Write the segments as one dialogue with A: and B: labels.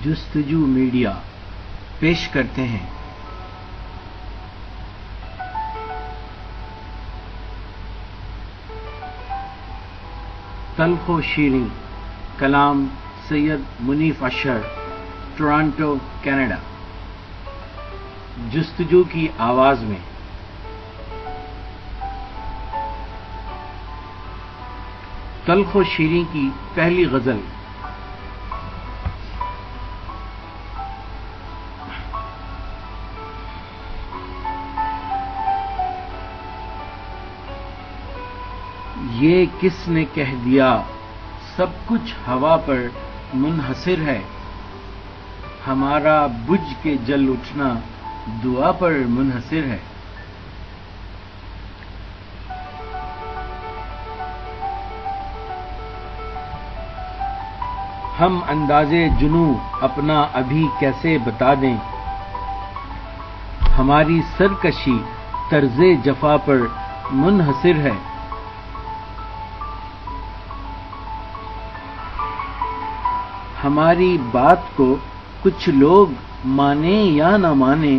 A: جستجو میڈیا پیش کرتے ہیں تلخ و شیریں، کلام سید منیف اشر، ٹورانٹو کینیڈا۔ جستجو کی آواز میں تلخ و شیریں کی پہلی غزل۔ یہ کس نے کہہ دیا سب کچھ ہوا پر منحصر ہے، ہمارا بجھ کے جل اٹھنا دعا پر منحصر ہے۔ ہم اندازے جنوں اپنا ابھی کیسے بتا دیں، ہماری سرکشی طرز جفا پر منحصر ہے۔ ہماری بات کو کچھ لوگ مانیں یا نہ مانیں،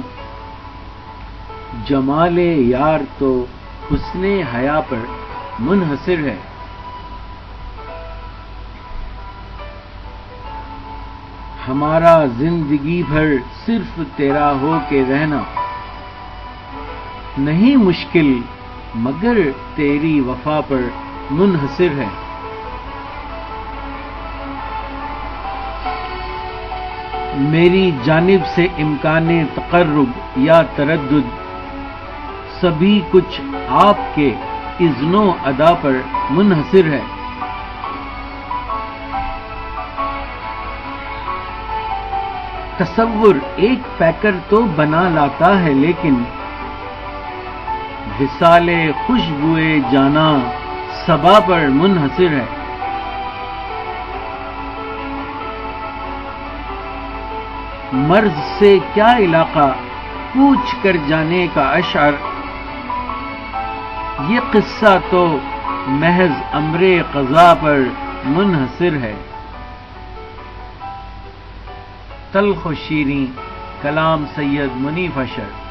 A: جمال یار تو حسن حیا پر منحصر ہے۔ ہمارا زندگی بھر صرف تیرا ہو کے رہنا نہیں مشکل، مگر تیری وفا پر منحصر ہے۔ میری جانب سے امکان تقرب یا تردد، سبھی کچھ آپ کے اذن و ادا پر منحصر ہے۔ تصور ایک پیکر تو بنا لاتا ہے، لیکن وصال خوشبوئے جانا صبا پر منحصر ہے۔ مرض سے کیا علاقہ پوچھ کر جانے کا اشعر، یہ قصہ تو محض امر قضا پر منحصر ہے۔ تلخ و شیریں، کلام سید منیف اشر۔